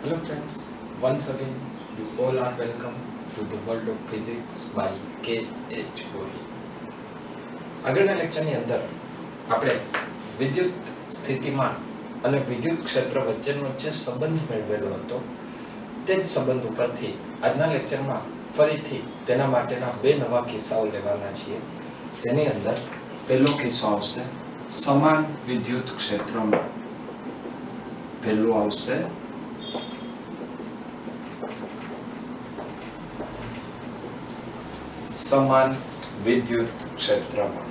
Hello friends, once again you all are welcome to the world of physics by K.H. Kohli. આગળના લેક્ચરની અંદર આપણે વિદ્યુત સ્થિતિમાન અને વિદ્યુત ક્ષેત્ર વચ્ચેનો જે સંબંધ મેળવેલો હતો તે જ સંબંધ ઉપરથી આજના લેક્ચરમાં ફરીથી તેના માટેના બે નવા કિસ્સાઓ લેવાના છીએ, જેની અંદર પહેલો કિસ્સો આવશે સમાન વિદ્યુત ક્ષેત્રમાં. પહેલું આવશે સમાન વિદ્યુત ક્ષેત્રમાં.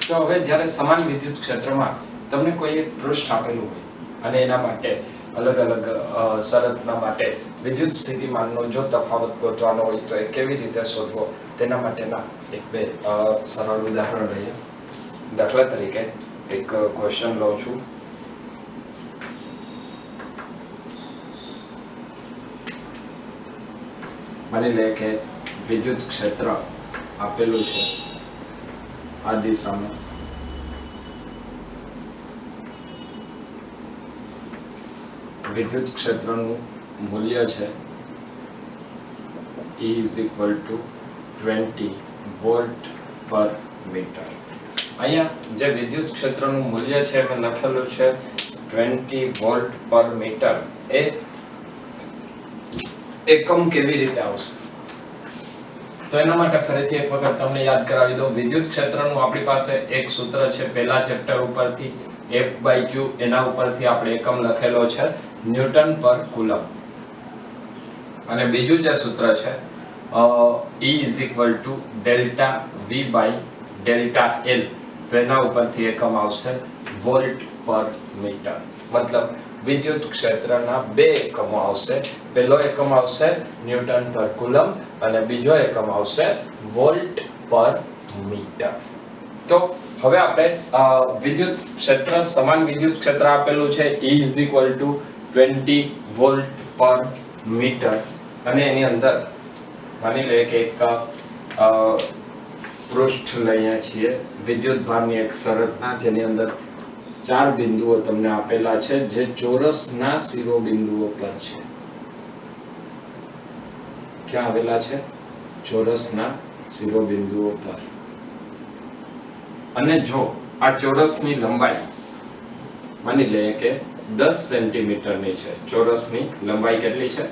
તો હવે જ્યારે સમાન વિદ્યુત ક્ષેત્રમાં તમને કોઈ એક પૃષ્ઠ આપેલું હોય અને એના માટે અલગ અલગ શરતના માટે વિદ્યુત સ્થિતિમાનનો જો તફાવત ગોતવાનો હોય તો એ કેવી રીતે શોધવો તેના માટેના એક બે સરળ ઉદાહરણ લઈએ. દાખલા તરીકે એક ક્વેશ્ચન લઉં છું. માની લે કે વિદ્યુત ક્ષેત્ર આપેલું છે આ દિશામાં, વિદ્યુત ક્ષેત્રનું મૂલ્ય છે E = 20 વોલ્ટ પર મીટર. અહીંયા જે વિદ્યુત ક્ષેત્રનું મૂલ્ય છે મેં લખેલું છે 20 વોલ્ટ પર મીટર. એ એકમ કેવી રીતે આવશે તો એના માટે ફરીથી એક વખત તમને યાદ કરાવી દઉં. વિદ્યુત ક્ષેત્રનું આપણી પાસે એક સૂત્ર છે પહેલા ચેપ્ટર ઉપરથી, F/Q. એના ઉપરથી આપણે એકમ લખેલો છે ન્યૂટન પર કુલમ. અને બીજું જે સૂત્ર છે E = ΔV/ΔL. તો એના ઉપરથી એકમ આવશે વોલ્ટ પર મીટર. મતલબ વિદ્યુત ક્ષેત્રના બે એકમો આવશે. પહેલો એકમ આવશે ન્યૂટન પર કુલમ અને બીજો એકમ આવશે વોલ્ટ પર મીટર. તો હવે આપણે વિદ્યુત ક્ષેત્ર, સમાન વિદ્યુત ક્ષેત્ર આપેલું છે E = 20 વોલ્ટ પર મીટર અને એની અંદર માની લે કે એક પૃષ્ઠ લઈએ છીએ વિદ્યુત ભારની એક શરતના, જેની અંદર 4 બિંદુઓ તમને આપેલા છે જે ચોરસના શિરોબિંદુઓ પર છે. ક્યાં આવેલા છે? ચોરસના શિરોબિંદુઓ પર. અને જો આ ચોરસની લંબાઈ માની લઈએ કે 10 સેન્ટીમીટરની છે, ચોરસની લંબાઈ કેટલી છે?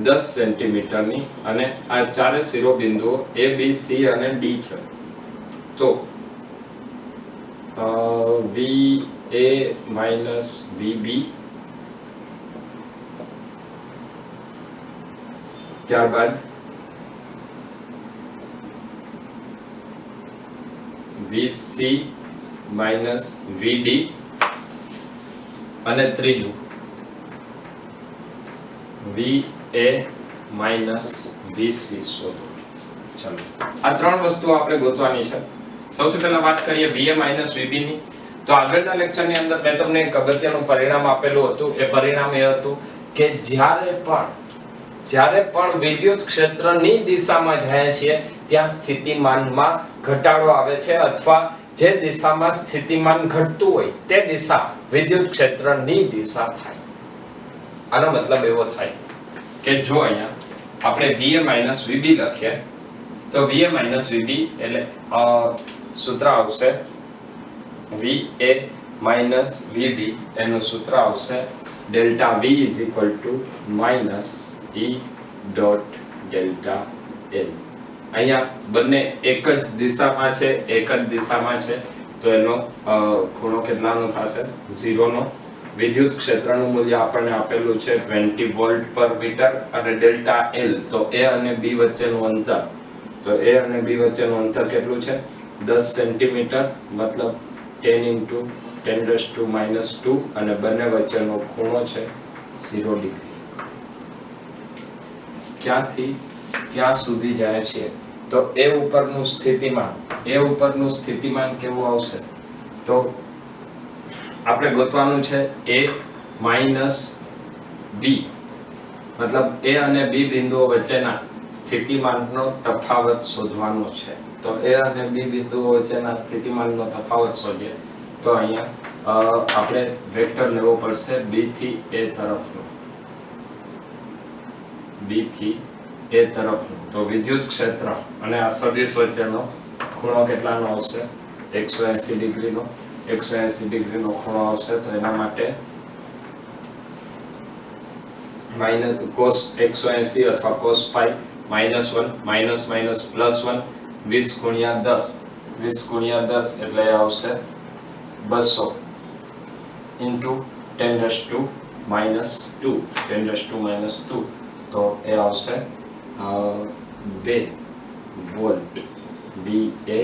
10 સેન્ટીમીટરની, અને આ ચારે શિરોબિંદુઓ A, B, C અને D છે. તો VA - VB, ત્યારબાદ VC - VD અને ત્રીજું VA - VC શોધો. ચાલો આ ત્રણ વસ્તુઓ આપણે ગોતવાની છે. સૌથી પહેલા વાત કરીએ VA - VB ની. તો આગળના લેક્ચરની અંદર મેં તમને એક અગત્યનું પરિણામ આપેલું હતું. એ પરિણામ એ હતું કે જ્યારે પણ વિદ્યુત ક્ષેત્રની દિશામાં જાય છે ત્યાં સ્થિતિમાનમાં ઘટાડો આવે છે, અથવા જે દિશામાં સ્થિતિમાન ઘટતું હોય તે દિશા વિદ્યુત ક્ષેત્રની દિશા થાય. આનો મતલબ એવો થાય કે જો અહીંયા આપણે VA - VB લખીએ તો VA - VB એટલે સૂત્ર આવશે VA - VB. એનું સૂત્ર આવશે ΔV - E.ΔL. અહીંયા બંને એક જ દિશામાં છે, તો એનો ખૂણો કેટલાનો થશે? 0 નો. વિદ્યુત ક્ષેત્રનું મૂલ્ય આપણને આપેલું છે 20 વોલ્ટ પર મીટર અને ΔL. તો A અને B વચ્ચેનું અંતર કેટલું છે? 10 સેન્ટીમીટર, મતલબ 10 × 10⁻², અને બંને વચ્ચેનો ખૂણો છે 0 ડિગ્રી. ક્યાંથી ક્યાં સુધી જાય છે? તો એ ઉપરનું સ્થિતિમાન કેવું આવશે? તો આપણે ગોતવાનું છે A - B. મતલબ A અને B બિંદુઓ વચ્ચેના સ્થિતિમાનનો તફાવત શોધવાનો છે. તો A અને B બિંદુઓ વચ્ચેના સ્થિતિમાનનો તફાવત શોધીએ તો અહીંયા આપણે વેક્ટર લેવો પડશે B થી A તરફનો. B થી A તરફનું, તો વિદ્યુત ક્ષેત્ર અને આ સદિશ વચ્ચેનો ખૂણો કેટલાનો આવશે? 180 ડિગ્રીનો. 180 ડિગ્રીનો ખૂણો આવશે, તો એના માટે માઈનસ cos 180 અથવા cos phi -1 માઈનસ માઈનસ +1 20 ગુણ્યા 10 20 ગુણ્યા 10 એટલે આવશે 200 ઇન્ટુ 10⁻², 10⁻², તો એ આવશે 2 વોલ્ટ VA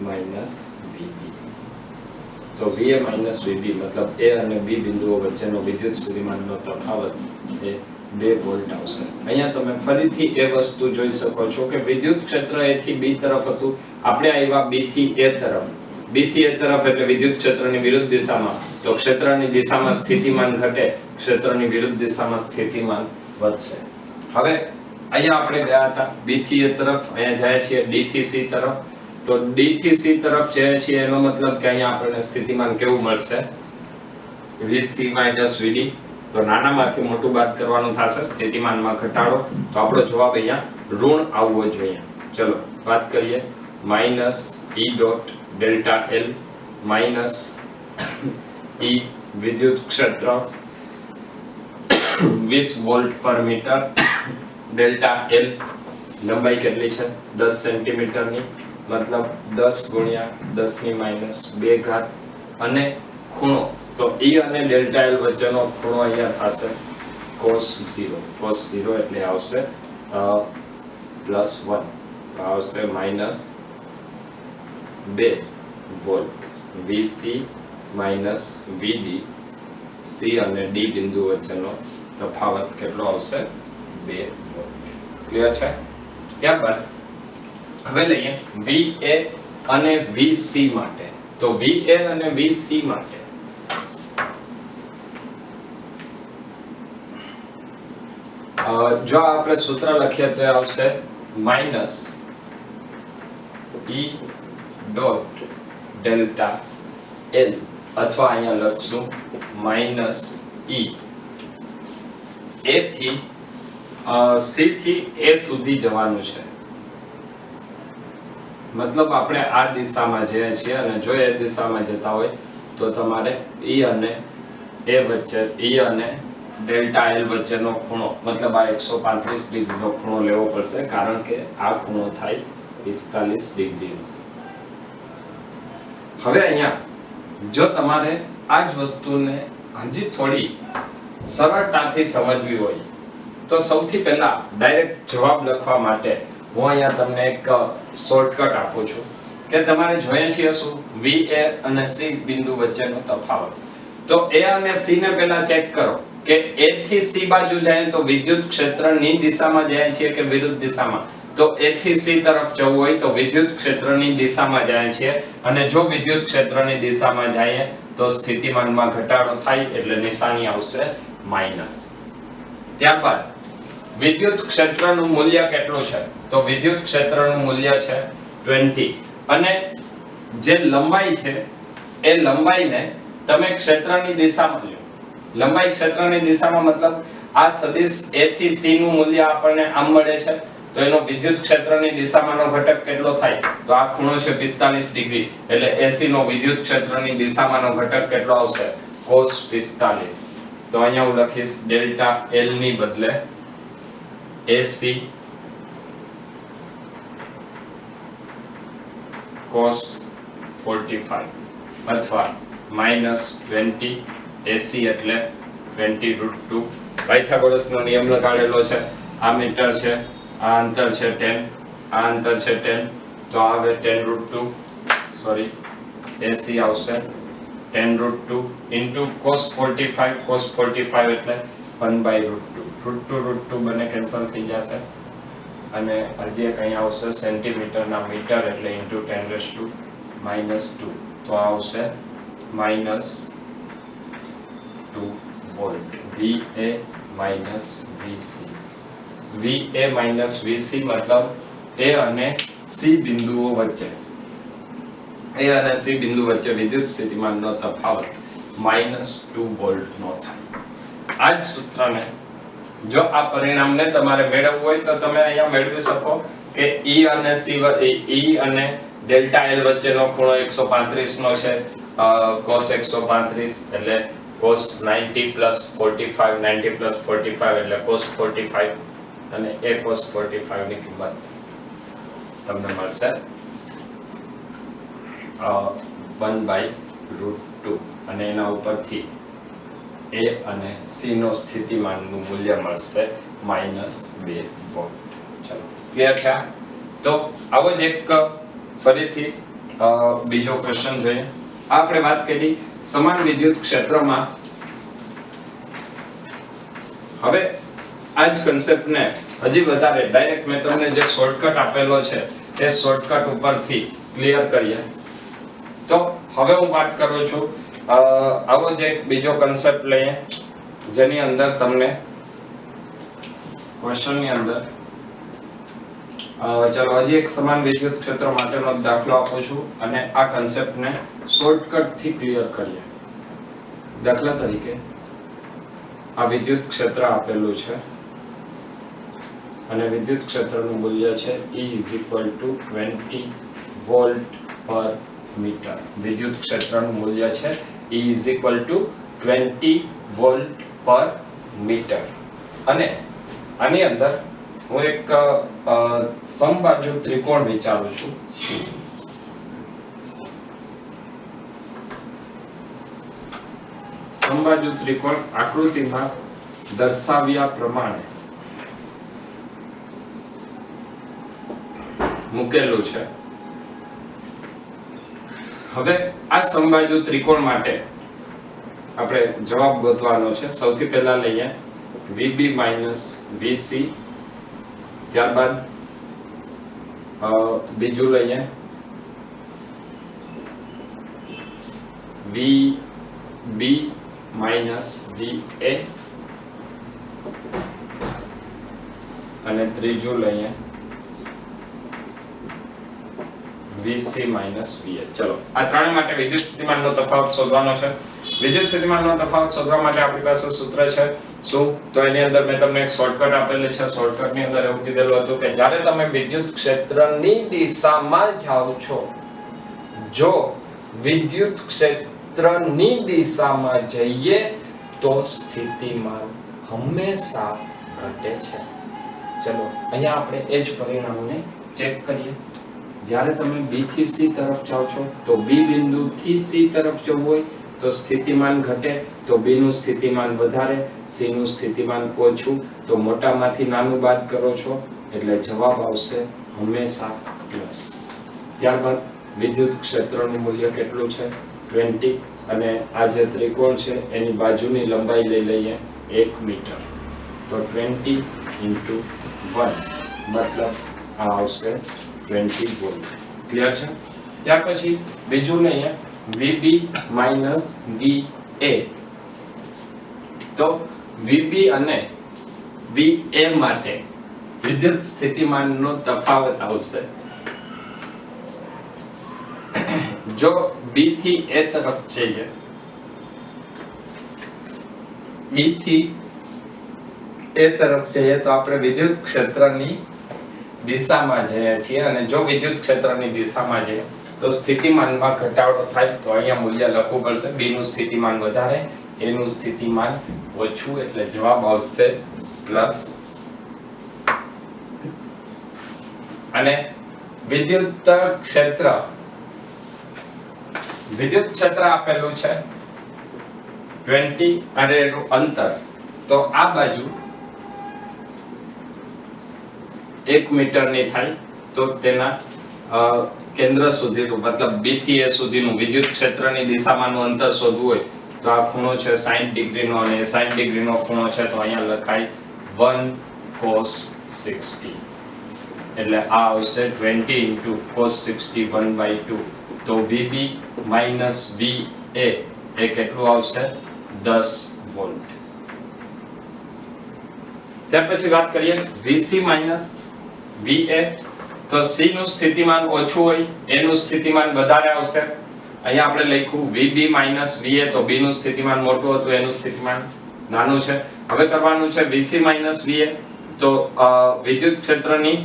માઈનસ VB. તો VA માઈનસ VB મતલબ A અને B બિંદુઓ વચ્ચેનો વિદ્યુત સ્થિતિમાનનો તફાવત એ 2 વોલ્ટ આવશે. અહીંયા તમે ફરીથી એ વસ્તુ જોઈ શકો છો કે વિદ્યુત ક્ષેત્ર A થી B તરફ હતું, આપણે આવ્યા B થી A તરફ. B થી A તરફ એટલે વિદ્યુત ક્ષેત્રની વિરુદ્ધ દિશામાં, તો ક્ષેત્રની દિશામાં સ્થિતિમાન ઘટે, ક્ષેત્રની વિરુદ્ધ દિશામાં સ્થિતિમાન વધશે. હવે અહીંયા આપણે ગયા હતા B થી A તરફ, અહીંયા જાય છે D થી C તરફ. તો D થી C તરફ જાય છે એનો મતલબ કે અહીંયા આપણને સ્થિતિમાન કેવું મળશે? VC VD. તો નાનામાંથી મોટું બાદ કરવાનું થશે, સ્થિતિમાનમાં ઘટાડો. તો આપણો જવાબ અહીંયા ઋણ આવવો જોઈએ. ચલો વાત કરીએ. -E.ΔL -E વિદ્યુત ક્ષેત્ર 20 વોલ્ટ પર મીટર. ડેલ્ટા L લંબાઈ કેટલી છે? 10 સેન્ટીમીટરની, મતલબ 10 ગુણ્યા 10⁻2 ઘાત. અને ખૂણો, તો E અને ડેલ્ટા L વચ્ચેનો ખૂણો અહીંયા થશે cos 0. cos 0 એટલે આવશે +1, તો આવશે -2 વોલ્ટ. VC VD, C અને D બિંદુ વચ્ચેનો તફાવત કેટલો આવશે? 2 વોલ્ટ. ક્લિયર છે? ત્યારબાદ હવે લઈએ VA અને VC માટે. તો VA અને VC માટે જો આપણે સૂત્ર લખીએ તો આવશે -E.ΔL અથવા અહીંયા લખશું -E. A થી C થી A સુધી જવાનું છે, મતલબ આપણે આ દિશામાં જઈએ છીએ અને જો એ દિશામાં જતા હોય તો તમારે E અને A વચ્ચે, E અને ડેલ્ટા L વચ્ચેનો ખૂણો, મતલબ આ 135 ડિગ્રીનો ખૂણો લેવો પડશે, કારણ કે આ ખૂણો થાય 45 ડિગ્રીનો. હવે અહીંયા જો તમારે આ જ વસ્તુને હજી થોડી સરળતાથી સમજવી હોય તો સૌથી પહેલા ડાયરેક્ટ જવાબ લખવા માટે હું અહીંયા તમને એક શોર્ટકટ આપું છું કે તમારે જોઈએ છે શું? VA અને C બિંદુ વચ્ચેનો તફાવત. તો A અને C ને પહેલા ચેક કરો કે A થી C બાજુ જાય તો વિદ્યુત ક્ષેત્રની દિશામાં જાય છે કે વિરુદ્ધ દિશામાં. તો A થી C તરફ જવું હોય તો વિદ્યુત ક્ષેત્રની દિશામાં જાય છે, અને જો વિદ્યુત ક્ષેત્રની દિશામાં જાય તો સ્થિતિમાનમાં ઘટાડો થાય એટલે નિશાની આવશે માઈનસ. ત્યારબાદ વિદ્યુત ક્ષેત્રનું મૂલ્ય કેટલું છે? તો વિદ્યુત ક્ષેત્રનું મૂલ્ય છે 20, અને જે લંબાઈ છે એ લંબાઈને તમે ક્ષેત્રની દિશામાં લો. લંબાઈ ક્ષેત્રની દિશામાં મતલબ આ સદિશ A થી C નું મૂલ્ય આપણને આમ મળે છે, તો એનો વિદ્યુત ક્ષેત્રની દિશામાંનો ઘટક કેટલો થાય? તો આ ખૂણો છે 45 ડિગ્રી, એટલે AC નો વિદ્યુત ક્ષેત્રની દિશામાંનો ઘટક કેટલો આવશે? cos 45. તો અહીંયા હું લખીશ ડેલ્ટા L ની બદલે AC cos 45 અથવા -20 AC એટલે 20√2. પાયથાગોરસનો નિયમ લગાડેલો છે. આ મીટર છે, આ અંતર છે 10, આ અંતર છે 10, તો આવે 10√2, સોરી AC આવશે 10√2 into cos 45. cos 45 એટલે 1/√2. √2 બને કેન્સલ થઈ જશે, અને હજી એક અહીંયા આવશે સેન્ટીમીટરના મીટર એટલે into 10⁻², તો આવશે -2 volt. VA VC. VA VC મતલબ A અને C બિંદુઓ વચ્ચે, A અને C બિંદુ વચ્ચે વિદ્યુત સ્થિતિમાનનો તફાવત -2 વોલ્ટ નો થાય. આ જ સૂત્રને જો આ પરિણામને તમારે મેળવવું હોય તો તમે અહીંયા મેળવી શકો કે E અને C E અને ડેલ્ટા L વચ્ચેનો ખૂણો 135 નો છે cos 135 એટલે cos 90 45 90 45 એટલે cos 45 અને a cos 45 ની કિંમત તમને મળશે 1/√2 અને એના ઉપરથી A અને C નો સ્થિતિમાનનું મૂલ્ય મળશે -2 વોલ્ટ. ચલો ક્લિયર છે? તો આવો જ એક ફરીથી બીજો ક્વેશ્ચન જોઈએ. આપણે વાત કરી સમાન વિદ્યુત ક્ષેત્રમાં. હવે આ જ કન્સેપ્ટને હજી વધારે ડાયરેક્ટ મેં તમને જે શોર્ટકટ આપેલો છે તે શોર્ટકટ ઉપરથી ક્લિયર કરીએ. તો હવે હું વાત કરું છું આવો જ એક બીજો કન્સેપ્ટ લઈએ જેની અંદર તમને ક્વેશ્ચનની અંદર ચલો હજી એક સમાન વિદ્યુત ક્ષેત્ર માટેનો દાખલો આપું છું અને આ કન્સેપ્ટને શોર્ટકટ થી ક્લિયર કરીએ. દાખલા તરીકે આ વિદ્યુત ક્ષેત્ર આપેલું છે અને વિદ્યુત ક્ષેત્રનું મૂલ્ય છે E = 20 વોલ્ટ પર મીટર. વિદ્યુત ક્ષેત્રનું મૂલ્ય છે E = 20 વોલ્ટ પર મીટર અને આની અંદર હું એક સમબાજુ ત્રિકોણ વિચારું છું. સમબાજુ ત્રિકોણ આકૃતિમાં દર્શાવ્યા પ્રમાણે મૂકેલું છે. હવે આ સમબાજુ ત્રિકોણ માટે આપણે જવાબ ગોતવાનો છે. સૌથી પહેલા લઈએ VB - VC, ત્યારબાદ બીજું લઈએ VB - VA અને ત્રીજું લઈએ VC - VH. ચલો આ ત્રણે માટે વિદ્યુત સ્થિતિમાનનો તફાવત શોધવાનો છે. વિદ્યુત સ્થિતિમાનનો તફાવત શોધવા માટે આપણી પાસે સૂત્ર છે શું? તો એની અંદર મેં તમને એક શોર્ટકટ આપેલી છે. શોર્ટકટની અંદર એવું કીધેલું હતું કે જ્યારે તમે વિદ્યુત ક્ષેત્રની દિશામાં જાઓ છો, જો વિદ્યુત ક્ષેત્રની દિશામાં જઈએ તો સ્થિતિમાન હંમેશા ઘટે છે. ચલો અહીંયા આપણે એ જ પરિણામને ચેક કરીએ. જ્યારે તમે B થી C તરફ જાઓ છો તો B બિંદુથી C તરફ જવું હોય તો સ્થિતિમાન ઘટે, તો B નું સ્થિતિમાન વધારે, C નું સ્થિતિમાન ઓછું, તો મોટામાંથી નાનું બાદ કરો છો એટલે જવાબ આવશે હંમેશા પ્લસ. ત્યારબાદ વિદ્યુત ક્ષેત્રનું મૂલ્ય કેટલું છે? 20 અને આ જે ત્રિકોણ છે એની બાજુની લંબાઈ લઈ લઈએ 1 મીટર. તો 20 × 1 મતલબ આ આવશે 20 વોલ્ટ. ક્લિયર છે? ત્યાર પછી બીજું લઈએ VB - VA. તો VB અને VA માટે વિદ્યુત સ્થિતિમાનનો તફાવત આવશે. જો B થી A તરફ જઈએ, B થી A તરફ જઈએ તો આપણે વિદ્યુત ક્ષેત્રની દિશામાં જઈએ છીએ અને જો વિદ્યુત ક્ષેત્રની દિશામાં જઈએ તો સ્થિતિમાનમાં ઘટાડો થાય તો અહીંયા મૂલ્ય લખવું પડશે. B નું સ્થિતિમાન વધારે, A નું સ્થિતિમાન ઓછું એટલે જવાબ આવશે પ્લસ. અને વિદ્યુત ક્ષેત્ર આપેલું છે 20 અને એનું અંતર તો આ બાજુ 1 મીટરની થાય તો તેના કેન્દ્ર સુધીનું મતલબ B થી A સુધીનું વિદ્યુત ક્ષેત્રની દિશામાંનું અંતર શોધવું હોય તો આ ખૂણો છે 60 ડિગ્રીનો અને 60 ડિગ્રીનો ખૂણો છે તો અહીંયા લખાય 1 cos 60 એટલે આ આવશે 20 × cos 60 1/2. તો VB - VA એ કેટલું આવશે? 10 વોલ્ટ. ત્યાર પછી વાત કરીએ VC - VA. તો C નું સ્થિતિમાન ઓછું હોય, A નું સ્થિતિમાન વધારે આવશે. અહીંયા આપણે લખ્યું VB - VA તો B નું સ્થિતિમાન મોટું હતું, A નું સ્થિતિમાન નાનું છે. હવે કરવાનું છે VC - VA. તો વિદ્યુત ક્ષેત્રની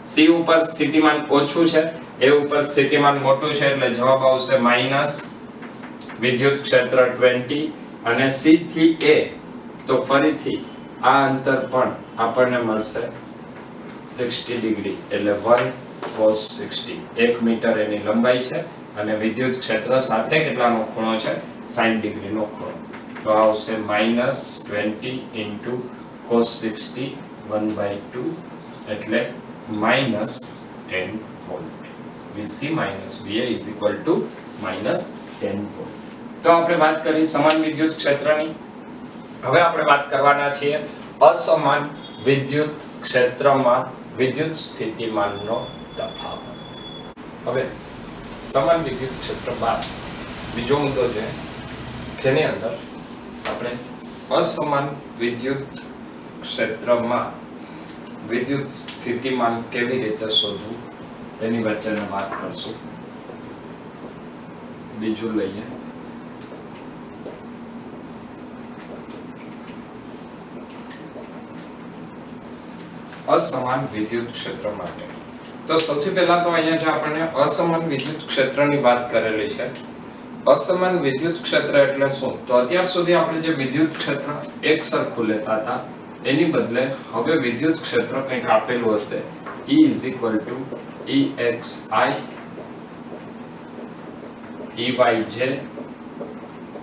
C ઉપર સ્થિતિમાન ઓછું છે, A ઉપર સ્થિતિમાન મોટું છે, એટલે જવાબ આવશે માઈનસ વિદ્યુત ક્ષેત્ર 20 અને C થી A તો ફરીથી આ અંતર પણ આપણને મળશે 60 ડિગ્રી એટલે 1 cos 60. 1 મીટર એની લંબાઈ છે અને વિદ્યુત ક્ષેત્ર સાથે કેટલાનો ખૂણો છે 60 ડિગ્રીનો ખૂણો. તો આવશે -20 * cos 60 1/2 એટલે -10 વોલ્ટ. VC - VA = -10 volt. તો આપણે વાત કરી સમાન વિદ્યુત ક્ષેત્રની. હવે આપણે વાત કરવાના છીએ અસમાન વિદ્યુત ક્ષેત્રમાં વિદ્યુત સ્થિતિમાનનો તફાવત. હવે સમાન વિદ્યુત ક્ષેત્ર બાદ બીજો મુદ્દો છે જેની અંદર આપણે અસમાન વિદ્યુત ક્ષેત્રમાં વિદ્યુત સ્થિતિમાન કેવી રીતે શોધવું તેની વચ્ચેની વાત કરશું. બીજું લઈએ અસમાન વિદ્યુત ક્ષેત્ર માટે. તો સૌથી પહેલા તો અહીંયા જે આપણને અસમાન વિદ્યુત ક્ષેત્રની વાત કરેલી છે. અસમાન વિદ્યુત ક્ષેત્ર એટલે શું? તો અત્યાર સુધી આપણે જે વિદ્યુત ક્ષેત્ર એક સરખું લેતા હતા એની બદલે હવે વિદ્યુત ક્ષેત્ર કંઈક આપેલું હશે E = EXI EYJ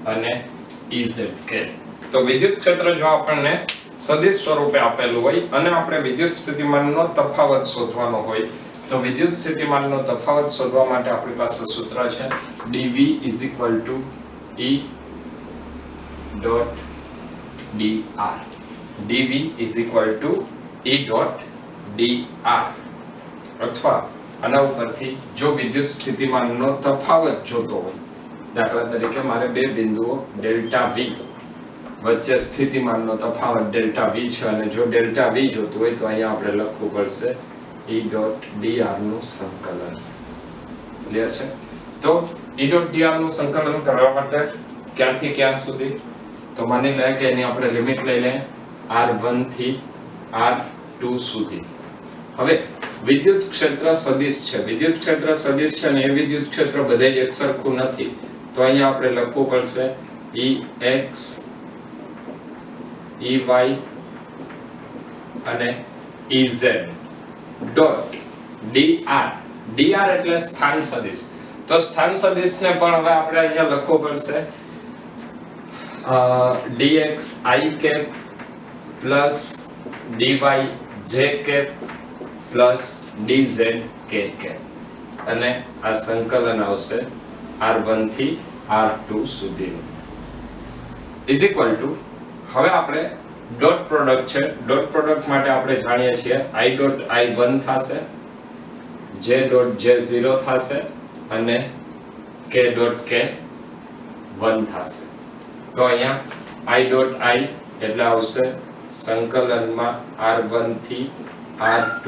અને EZK. તો વિદ્યુત ક્ષેત્ર જો આપણને સદિશ સ્વરૂપે આપેલું હોય અને આપણે વિદ્યુત સ્થિતિમાનનો તફાવત શોધવાનો હોય તો વિદ્યુત સ્થિતિમાનનો તફાવત શોધવા માટે આપણી પાસે સૂત્ર છે dV = E.dr. dV = E.dr. અથવા આના ઉપરથી જો વિદ્યુત સ્થિતિમાનનો તફાવત જોતો હોય, દાખલા તરીકે મારે બે બિંદુઓ ડેલ્ટા V વચ્ચે સ્થિતિમાનનો તફાવત ડેલ્ટા V છે અને જો ડેલ્ટા V જોતું હોય તો અહીંયા આપણે લખવું પડશે E.dr નું સંકલન. ક્લિયર છે? તો E.dr નું સંકલન કરવા માટે ક્યાંથી ક્યાં સુધી? તો માની લે કે એની આપણે લિમિટ લઈ લઈએ R1 થી R2 સુધી. હવે વિદ્યુત ક્ષેત્ર સદિશ છે. વિદ્યુત ક્ષેત્ર સદિશ છે અને એ વિદ્યુત ક્ષેત્ર બધે જ એકસરખું નથી. તો અહીંયા આપણે લખવું પડશે EX EY અને EZ ડોટ dr. dr એટલે સ્થાન સદિશ. તો સ્થાન સદિશને પણ હવે આપણે અહીંયા લખવું પડશે dx i cap plus dy j cap plus dz k cap અને આ સંકલન આવશે r1 થી r2 સુધીનું ઇઝ ઇક્વલ ટુ હવે આપણે ડોટ પ્રોડક્ટ છે. ડોટ પ્રોડક્ટ માટે આપણે જાણીએ છીએ i ડોટ i 1 થશે, j ડોટ j 0 થશે અને k ડોટ k 1 થશે. તો અહીંયા i ડોટ i એટલે આવશે સંકલનમાં r1 થી r2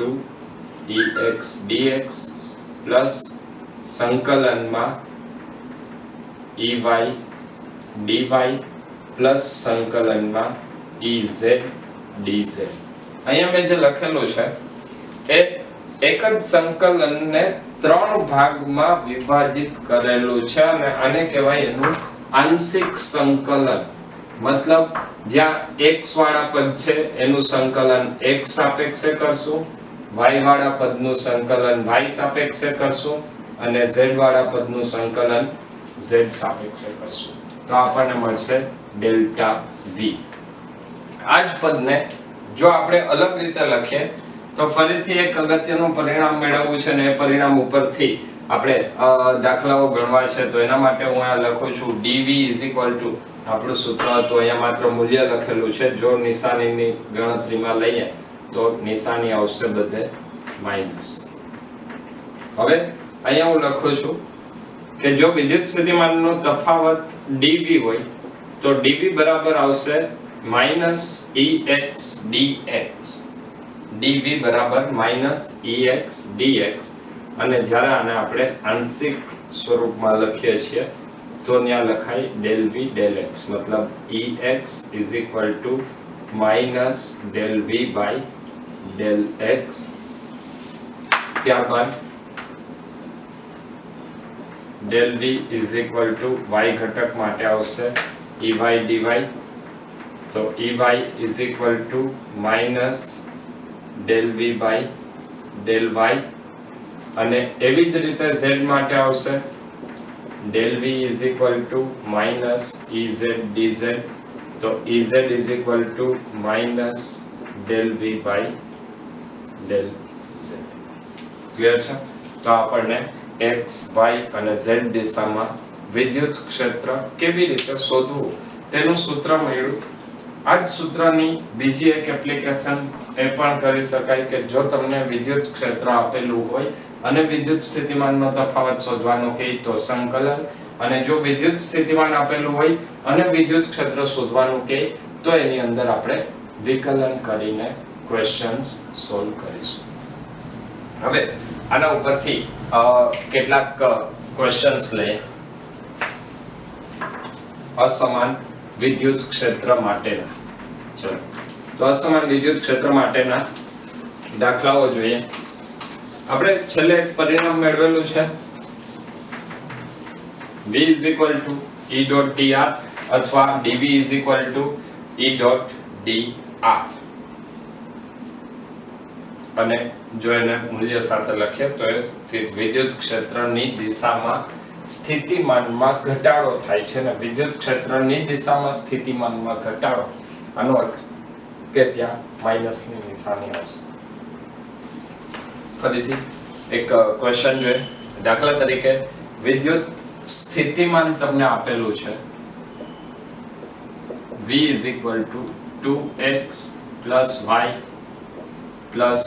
ex dx પ્લસ સંકલનમાં ey dy પ્લસ સંકલનમાં ez dz. અહીંયા મેં જે લખેલું છે એ એક જ સંકલનને ત્રણ ભાગમાં વિભાજિત કરેલું છે અને આને કહેવાય એનું આંશિક સંકલન. મતલબ જ્યાં x વાળા પદ છે એનું સંકલન x સાપેક્ષે કરશું, y વાળા પદનું સંકલન y સાપેક્ષે કરશું અને z વાળા પદનું સંકલન z સાપેક્ષે કરશું. તો આપણને મળશે ડેલ્ટા v. આ જ પદને જો આપણે અલગ રીતે લખીએ તો ફરીથી એક અગત્યનું પરિણામ મેળવવું છે અને એ પરિણામ ઉપરથી આપણે દાખલાઓ ગણવા છે. તો એના માટે હું આ લખું છું dv = આપણું સૂત્ર હતું અહીંયા માત્ર મૂલ્ય લખેલું છે. જો નિશાનીની ગણતરીમાં લઈએ તો નિશાની આવશે બધે માઈનસ. હવે અહીંયા હું લખું છું કે જો વિદ્યુત સ્થિતિમાનનો તફાવત dv હોય તો dv બરાબર આવશે -ex dx. dv બરાબર -ex dx અને જ્યારે આને આપણે આંશિક સ્વરૂપમાં લખીએ છીએ તો ત્યાં લખાય del v del x, મતલબ ex is equal to minus del v by del x. ત્યારબાદ del v is equal to y ઘટક માટે આવશે ey dy, તો ey is equal to minus del v by del y, અને એવી જ રીતે z માટે આવશે del v is equal to minus ez dz, તો ez is equal to minus del v by del z. Clear છે? તો આપણને x y અને z દિશામાં વિદ્યુત ક્ષેત્ર કેવી રીતે શોધવું તેનું સૂત્ર મળ્યું. આ જ સૂત્રની બીજી એક એપ્લિકેશન એ પણ કરી શકાય કે જો તમને વિદ્યુત ક્ષેત્ર આપેલું હોય અને વિદ્યુત સ્થિતિમાનનો તફાવત શોધવાનો કહે તો સંકલન, અને જો વિદ્યુત સ્થિતિમાન આપેલું હોય અને વિદ્યુત ક્ષેત્ર શોધવાનું કહે તો એની અંદર આપણે વિકલન કરીને ક્વેશ્ચન્સ સોલ્વ કરીશું. હવે આના ઉપરથી કેટલાક ક્વેશ્ચન્સ લઈએ. અસમાન વિદ્યુત ક્ષેત્ર માટેના, ચલો તો અસમાન વિદ્યુત ક્ષેત્ર માટેના દાખલાઓ જોઈએ. આપણે છેલ્લે પરિણામ મેળવેલું છે v is equal to E dot dr અથવા dv is equal to E dot dr, અને જો એને મૂલ્ય સાથે લખીએ તો એ વિદ્યુત ક્ષેત્રની દિશામાં સ્થિતિમાનમાં ઘટાડો થાય છે, ને વિદ્યુત ક્ષેત્રની દિશામાં સ્થિતિમાનમાં ઘટાડો, આનો અર્થ કે ત્યાં માઈનસની નિશાની આવશે. ફરીથી એક ક્વેશ્ચન જોઈએ. દાખલા તરીકે વિદ્યુત સ્થિતિમાન તમને આપેલું છે v is equal to 2x plus y plus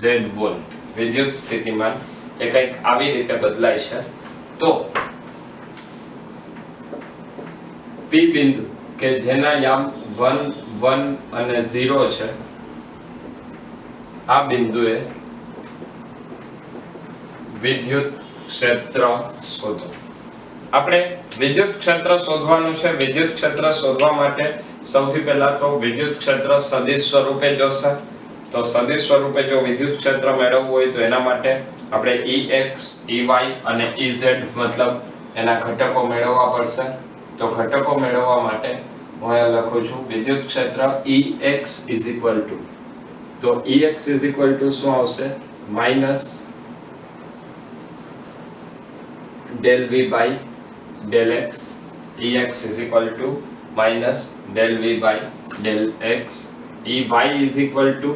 z volt. વિદ્યુત સ્થિતિમાન એ કંઈક આવી રીતે બદલાય છે. તો p બિંદુ કે જેના યામ 1 1 અને 0 છે, આ બિંદુએ વિદ્યુત ક્ષેત્ર શોધો. આપણે વિદ્યુત ક્ષેત્ર શોધવાનું છે. વિદ્યુત ક્ષેત્ર શોધવા માટે સૌથી પહેલા તો વિદ્યુત ક્ષેત્ર સદિશ સ્વરૂપે જોશે. તો સદિશ સ્વરૂપે જો વિદ્યુત ક્ષેત્ર મેળવવું હોય તો એના માટે આપણે ex ey અને ez મતલબ એના ઘટકો મેળવવા પડશે. તો ઘટકો મેળવવા માટે હું અહીંયા લખું છું વિદ્યુત ક્ષેત્ર ex is equal to, તો ex is equal to શું આવશે minus del v by del x. ex is equal to minus del v by del x. ey is equal to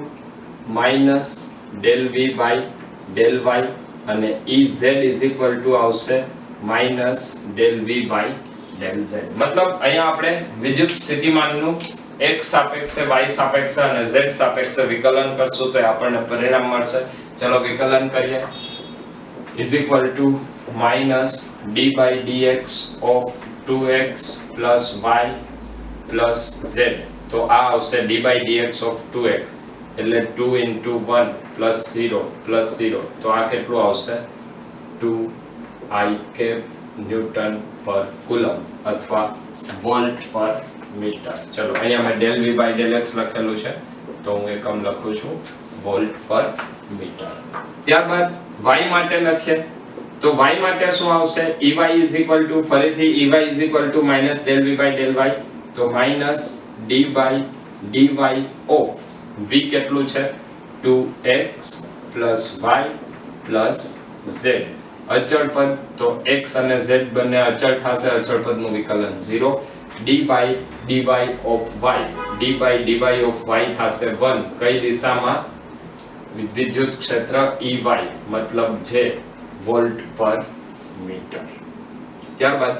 minus del v by del y, અને ez is equal to આવશે minus del v by del z. મતલબ અહીંયા આપણે વિદ્યુત સ્થિતિમાનનું x સાપેક્ષે y સાપેક્ષે અને z સાપેક્ષે વિકલન કરશું તો આપણને પરિણામ મળશે. ચલો વિકલન કરીએ. is equal to minus d by dx of 2x plus y plus z. તો આ આવશે d by dx of 2x એટલે 2 into 1 plus 0 plus 0, તો આ કેટલું આવશે 2 I cap ન્યૂટન પર કુલમ અથવા વોલ્ટ પર મીટર. ચલો અહીંયા મેં del v by del x લખેલું છે તો હું એકમ લખું છું વોલ્ટ પર મીટર. ત્યારબાદ y માટે લખીએ તો y માટે શું આવશે ey is equal to, ફરીથી ey is equal to minus del v by del y, તો minus d by dy of v કેટલું છે 2x plus y plus z. અચળ પદ તો x અને z બંને અચળ થશે, અચળ પદનું વિકલન 0. d by dy of y, d by dy of y થશે 1. કઈ દિશામાં વિદ્યુત ક્ષેત્ર ey મતલબ જે વોલ્ટ પર મીટર. ત્યારબાદ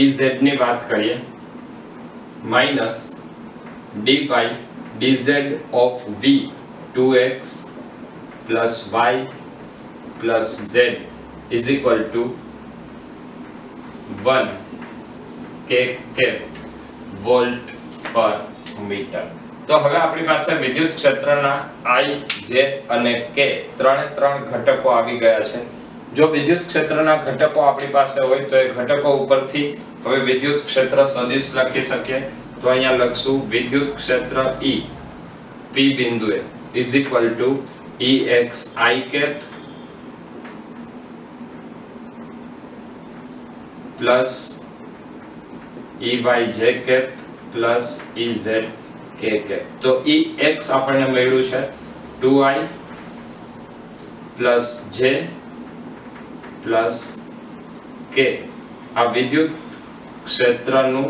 ez ની વાત કરીએ minus d by dz of v 2x plus y plus z is equal to 1 k volt પર મીટર. તો હવે આપણી પાસે વિદ્યુત ક્ષેત્રના I, J અને K ત્રણ ઘટકો આવી ગયા છે. જો વિદ્યુત ક્ષેત્રના ઘટકો આપણી પાસે હોય તો એ ઘટકો ઉપરથી હવે વિદ્યુત ક્ષેત્ર સદિશ લખી શકીએ તો અહીંયા લખશું વિદ્યુત ક્ષેત્ર E P બિંદુએ is equal to Ex I cap plus Ey j cap plus Ez k cap. તો Ex આપણને મળ્યું છે 2I plus j plus k. આ વિદ્યુત ક્ષેત્રનું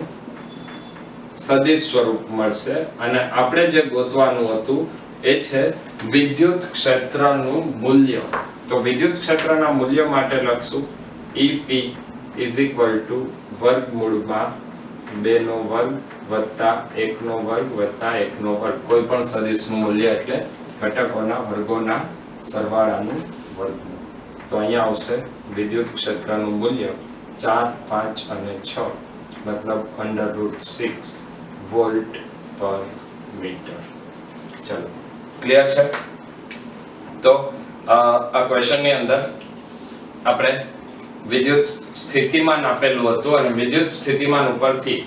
સદિશ સ્વરૂપ મળશે અને આપણે જે ગોતવાનું હતું એ છે વિદ્યુત ક્ષેત્રનું મૂલ્ય. તો વિદ્યુત ક્ષેત્રના મૂલ્ય માટે લખશું EP is equal to વર્ગમૂળમાં 2 નો વર્ગ વત્તા 1 નો વર્ગ વત્તા 1 નો વર્ગ. કોઈ પણ સદિશનું મૂલ્ય એટલે ઘટકોના વર્ગોના સરવાળાનું વર્ગમૂળ. તો અહીંયા આવશે વિદ્યુત ક્ષેત્રનું મૂલ્ય 4, 5 અને 6 मतलब √6 વોલ્ટ પર મીટર. ચલો ક્લિયર છે? તો આ ક્વેશ્ચન ની અંદર આપણે વિદ્યુત સ્થિતિમાન આપેલું હતું અને વિદ્યુત સ્થિતિમાન ઉપરથી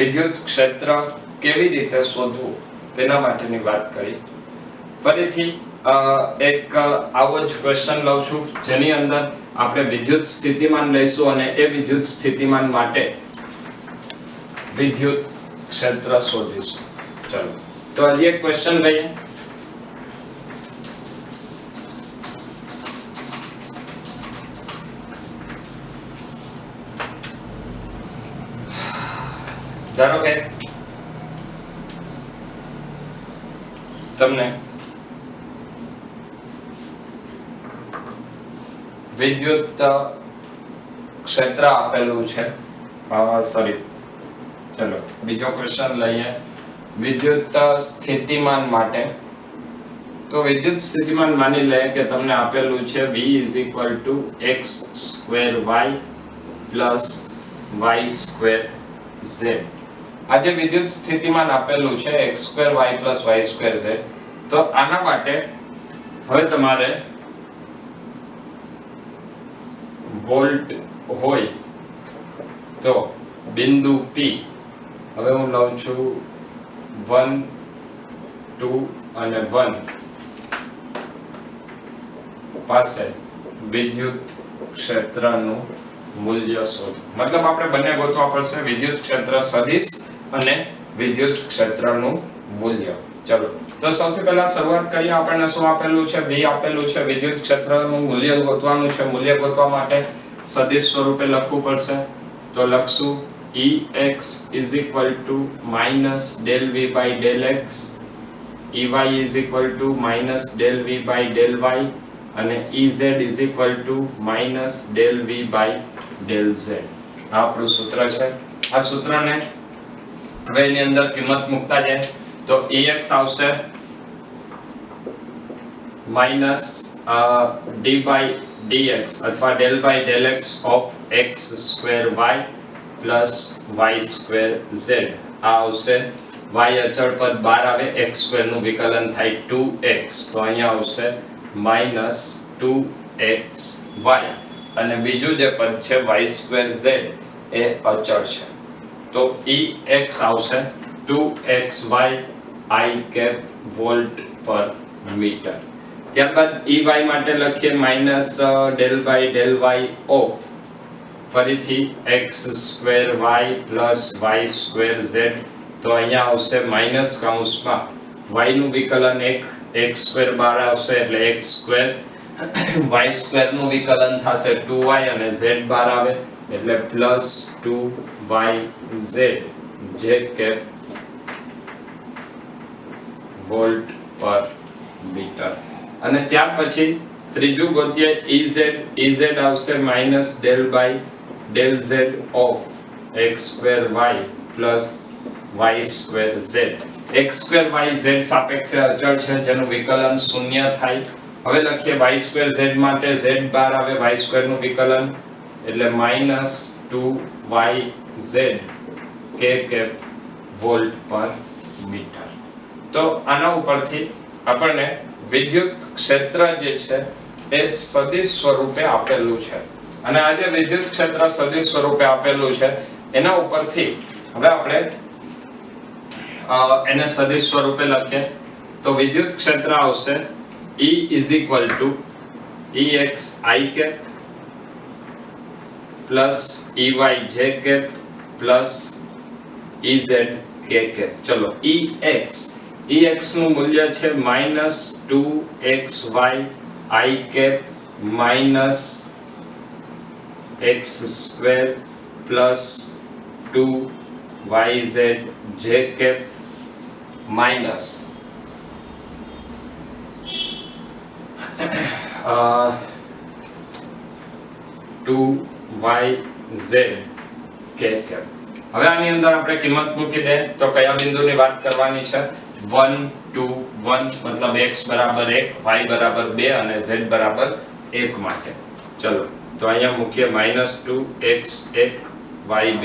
વિદ્યુત ક્ષેત્ર કેવી રીતે શોધવું તેના માટેની વાત કરી. ફરીથી એક આવો જ ક્વેશ્ચન લઉં છું જેની અંદર આપણે વિદ્યુત સ્થિતિમાન લઈશું અને એ વિદ્યુત સ્થિતિમાન માટે વિદ્યુત ક્ષેત્ર શોધીશું. ચલો તો હજી એક ક્વેશ્ચન લઈએ. ધારો કે તમને વિદ્યુત ક્ષેત્ર આપેલું છે. સોરી, ચલો બીજો ક્વેશ્ચન લઈએ. વિદ્યુત સ્થિતિમાન માટે તો વિદ્યુત સ્થિતિમાન માની લે કે તમને આપેલું છે V = x² y + y² z. આ જે વિદ્યુત સ્થિતિમાન આપેલું છે x² y + y² z, તો આના માટે હવે તમારે વોલ્ટ હોય તો બિંદુ P, હવે હું લઉં છું 1, 2 અને 1 પાસે વિદ્યુત ક્ષેત્રનું મૂલ્ય શોધો. મતલબ આપણે બંને ગોતવા પડશે, વિદ્યુત ક્ષેત્ર સદિશ અને વિદ્યુત ક્ષેત્રનું મૂલ્ય. ચલો તો સૌથી પહેલા શરૂઆત કરીએ. આપણને શું આપેલું છે? V આપેલું છે. વિદ્યુત ક્ષેત્રનું મૂલ્ય ગોતવાનું છે. મૂલ્ય ગોતવા માટે સદિશ સ્વરૂપે લખવું પડશે. તો લખશું Ex is equal to minus del V by del x, Ey is equal to minus del V by del y અને Ez is equal to minus del V by del z. આ આપણું સૂત્ર છે. આ સૂત્રને હવે એની અંદર કિંમત મૂકતા જાય તો Ex આવશે minus d by dx અથવા del by del x of x² y plus y² z. આ આવશે y અચળ પદ બહાર આવે, x² નું વિકલન થાય 2x, તો અહીંયા આવશે -2xy અને બીજું જે પદ છે y² z એ અચળ છે. તો Ex આવશે 2xy I cap વોલ્ટ પર મીટર. ત્યારબાદ Ey માટે લખીએ -del by del y of ફરીથી x² y plus y² z. તો અહીંયા આવશે માઈનસ કૌંસમાં y નું વિકલન 1, x² બહાર આવશે એટલે x² y² નું વિકલન થશે 2y અને z બહાર આવે એટલે +2yz j cap વોલ્ટ પર મીટર. અને ત્યાર પછી ત્રીજું ગોતીએ Ez આવશે -del by del z of x² y plus y² z. x² y z સાપેક્ષે અચળ છે જેનું વિકલન 0 થાય. હવે લખીએ y² z માટે z બહાર આવે, y² નું વિકલન એટલે -2yz k cap વોલ્ટ પર મીટર. તો આના ઉપરથી આપણને વિદ્યુત ક્ષેત્ર જે છે એ સદિશ સ્વરૂપે આપેલું છે અને આ જે વિદ્યુત ક્ષેત્ર સદિશ સ્વરૂપે આપેલું છે એના ઉપરથી હવે આપણે એને સદિશ સ્વરૂપે લખીએ તો વિદ્યુત ક્ષેત્ર આવશે E = Ex I cap plus Ey j cap plus Ez k cap. ચલો Ex નું મૂલ્ય છે -2xy I cap minus x square plus 2yz j cap minus 2yz k cap. હવે આની અંદર આપણે કિંમત મૂકી દે તો કયા બિંદુની વાત કરવાની છે 1 2 1 મતલબ x બરાબર 1 y બરાબર 2 અને z બરાબર 1 માટે. ચલો તો અહીંયા મૂકીએ -2x1 y2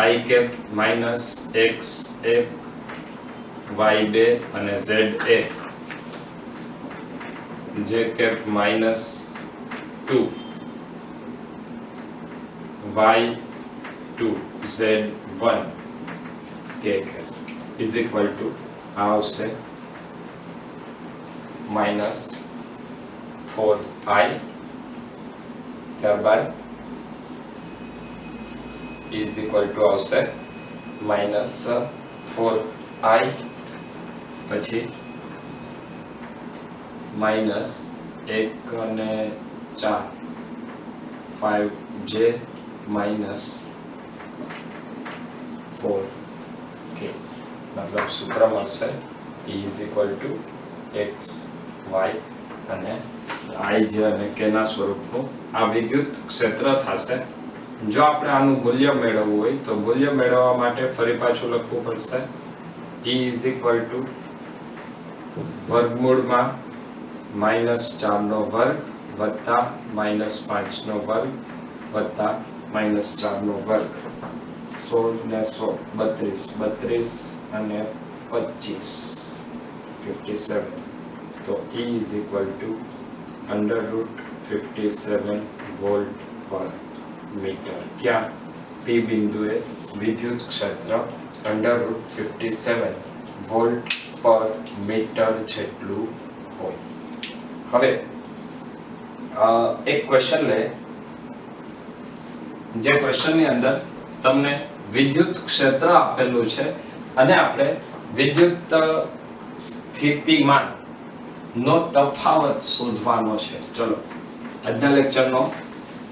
I cap -x1 y2 અને z1 j cap -2 y2 z1 k cap is equal to આવશે -4i ત્યારબાદ is equal to આવશે -4i પછી -1 અને 4 5j -4k મતલબ સૂત્ર મળશે E is equal to x y અને I j અને k ના સ્વરૂપનું આ વિદ્યુત ક્ષેત્ર થશે. જો આપણે આનું મૂલ્ય મેળવવું હોય તો મૂલ્ય મેળવવા માટે ફરી પાછું લખવું પડશે E is equal to વર્ગમૂળમાં -4 નો વર્ગ વત્તા -5 નો વર્ગ વત્તા -4 નો વર્ગ 16 ને 16 32 અને 25 57. તો E is equal to √57 volt પર મીટર. ક્યાં P બિંદુએ વિદ્યુત ક્ષેત્ર √57 વોલ્ટ પર મીટર જેટલું હોય. હવે એક ક્વેશ્ચન લે જે ક્વેશ્ચનની અંદર તમને વિદ્યુત ક્ષેત્ર આપેલું છે અને આપણે વિદ્યુત સ્થિતિમાન નો તફાવત શોધવાનો છે. ચલો આજના લેક્ચરનો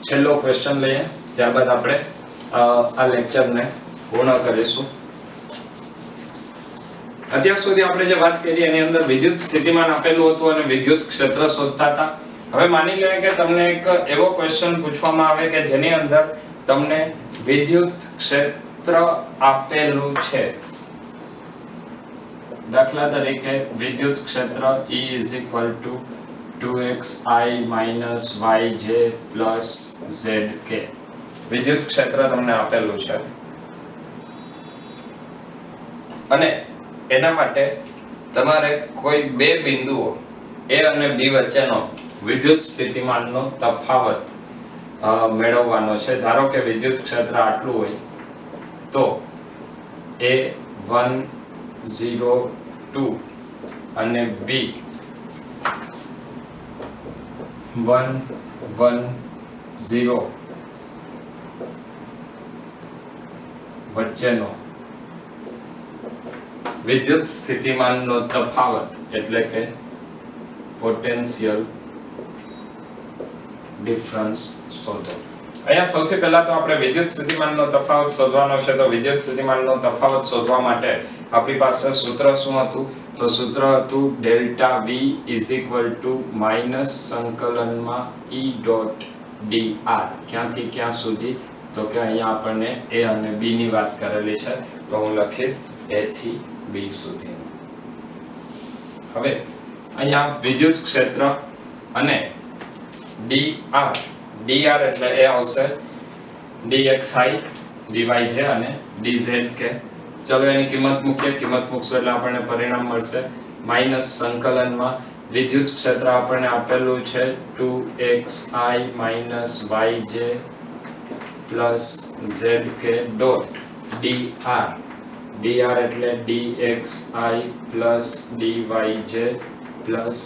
છેલ્લો ક્વેશ્ચન લઈએ ત્યારબાદ આપણે આ લેક્ચરને પૂર્ણ કરીશું. અત્યાર સુધી આપણે જે વાત કરી એની અંદર વિદ્યુત સ્થિતિમાન આપેલું હતું અને વિદ્યુત ક્ષેત્ર શોધતા હતા. હવે માની લઈએ કે તમને એક એવો ક્વેશ્ચન પૂછવામાં આવે કે જેની અંદર તમને વિદ્યુત ક્ષેત્ર આપેલું છે. દાખલા તરીકે વિદ્યુત ક્ષેત્ર E is equal to 2xi minus yj plus zk. વિદ્યુત ક્ષેત્ર તમને આપેલું છે અને એના માટે તમારે કોઈ બે બિંદુઓ A અને B વચ્ચેનો વિદ્યુત સ્થિતિમાનનો તફાવત મેળવવાનો છે. ધારો કે વિદ્યુત ક્ષેત્ર આટલું હોય તો A102 અને B110 વચ્ચેનો વિદ્યુત સ્થિતિમાનનો તફાવત એટલે કે પોટેન્શિયલ ડિફરન્સ શોધો. અહીંયા સૌથી પહેલા તો આપણે વિદ્યુત સ્થિતિમાનનો તફાવત શોધવાનો છે. તો વિદ્યુત સ્થિતિમાનનો તફાવત શોધવા માટે આપણી પાસે સૂત્ર શું હતું? તો સૂત્ર હતું ડેલ્ટા V = સંકલનમાં E ડોટ dr. ક્યાંથી ક્યાં સુધી? તો કે અહીંયા આપણને A અને B ની વાત કરેલી છે તો હું લખીશ A થી B સુધી. હવે અહીંયા વિદ્યુત ક્ષેત્ર અને dr એટલે એ આવશે dxi dyj અને dzk. ચલો એની કિંમત મૂકીએ. કિંમત મૂકશું એટલે આપણને પરિણામ મળશે માઈનસ સંકલનમાં વિદ્યુત ક્ષેત્ર આપણને આપેલું છે 2xi yj plus zk dot dr dr એટલે dxi plus dyj plus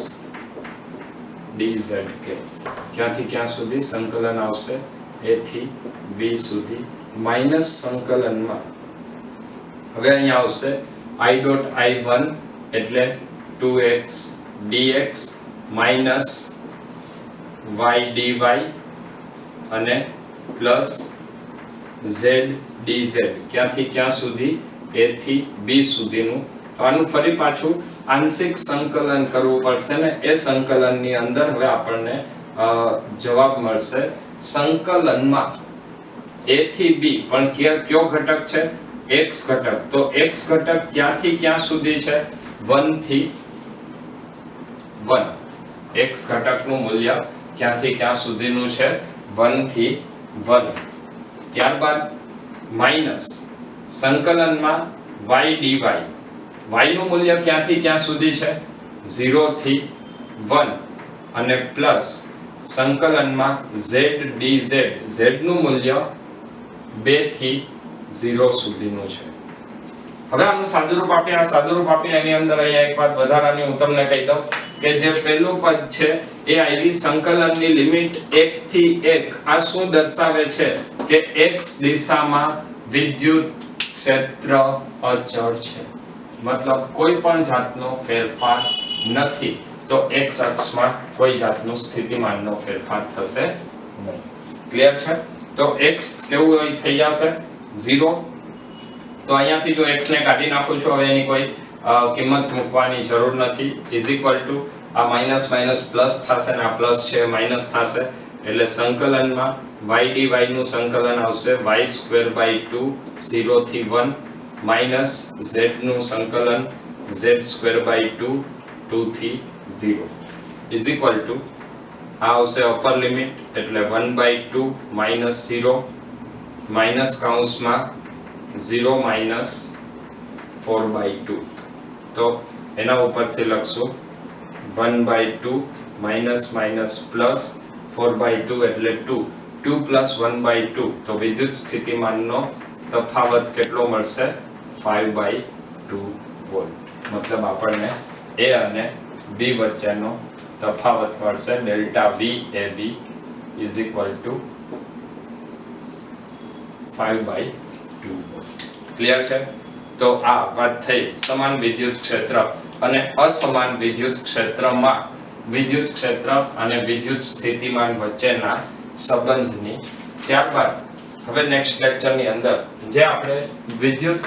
dzk ક્યાંથી ક્યાં સુધી સંકલન આવશે a થી b સુધી માઈનસ સંકલનમાં હવે અહીંયા આવશે i ડોટ i1 એટલે 2x dx minus y dy અને પ્લસ z dz ક્યાંથી ક્યાં સુધી a થી b સુધીનું તો આનું ફરી પાછું આંશિક સંકલન કરવું પડશે ને એ સંકલનની અંદર હવે આપણને જવાબ મળશે સંકલનમાં a થી b પણ કયો ઘટક છે x ઘટક તો x ઘટક ક્યાંથી ક્યાં સુધી છે 1 થી 1 x ઘટકનું મૂલ્ય ક્યાંથી ક્યાં સુધીનું છે 1 થી 1 ત્યારબાદ માઈનસ સંકલનમાં y dy y નું મૂલ્ય ક્યાંથી ક્યાં સુધી છે 0 થી 1 અને પ્લસ સંકલનમાં z dz z નું મૂલ્ય 2 થી 0 સુધીનું છે હવે આનું સાદુરૂપ આપીએ આ સાદુરૂપ આપીએ એની અંદર અહીંયા એક વાત વધારાની હું તમને કહી દઉં કે જે પહેલું પદ છે એ આવી સંકલનની લિમિટ 1 થી 1 આ શું દર્શાવે છે કે x દિશામાં વિદ્યુત ક્ષેત્ર અચળ છે મતલબ કોઈ પણ જાતનો ફેરફાર નથી તો x અક્ષમાં કોઈ જાતનું સ્થિતિમાનનો ફેરફાર થશે નહીં ક્લિયર છે તો x કેવું થઈ જશે 0 તો અહીંયાથી જો x ને કાઢી નાખું છું હવે એની કોઈ કિંમત મૂકવાની જરૂર નથી ઇઝ ઇક્વલ ટુ આ માઈનસ માઈનસ પ્લસ થશે ને આ પ્લસ છે માઈનસ થશે એટલે સંકલનમાં y dy નું સંકલન આવશે y² 2 0 થી 1 માઈનસ z નું સંકલન z² 2 થી 0 ઇઝ ઇક્વલ ટુ આ આવશે અપર લિમિટ એટલે 1/2 માઈનસ 0 માઈનસ કૌંસમાં 0 માઈનસ 4/2 તો એના ઉપરથી લખશું 1/2 માઈનસ માઈનસ પ્લસ 4/2 એટલે 2 2 પ્લસ 1/2 તો વિદ્યુત સ્થિતિમાનનો તફાવત કેટલો મળશે 5/2 વોલ્ટ મતલબ આપણને a અને b વચ્ચેનો તફાવત મળશે delta VAB is equal to 5/2 volt clear છે તો આ વાત થઈ સમાન વિદ્યુત ક્ષેત્ર અને અસમાન વિદ્યુત ક્ષેત્રમાં વિદ્યુત ક્ષેત્ર અને વિદ્યુત સ્થિતિમાન વચ્ચેના સંબંધની ત્યારબાદ હવે નેક્સ્ટ લેક્ચરની અંદર જે આપણે વિદ્યુત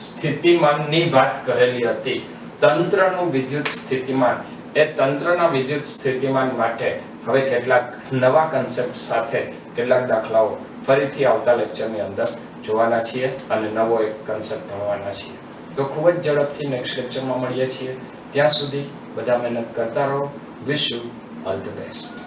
સ્થિતિમાનની વાત કરેલી હતી તંત્રનું વિદ્યુત સ્થિતિમાન એ તંત્રના વિદ્યુત સ્થિતિમાન માટે હવે કેટલાક નવા કન્સેપ્ટ સાથે કેટલાક દાખલાઓ ફરીથી આવતા લેક્ચરની અંદર જોવાના છીએ અને નવો એક કન્સેપ્ટ ભણવાના છીએ તો ખૂબ જ ઝડપથી નેક્સ્ટ લેક્ચરમાં મળીએ છીએ ત્યાં સુધી બધા મહેનત કરતા રહો wish you all the best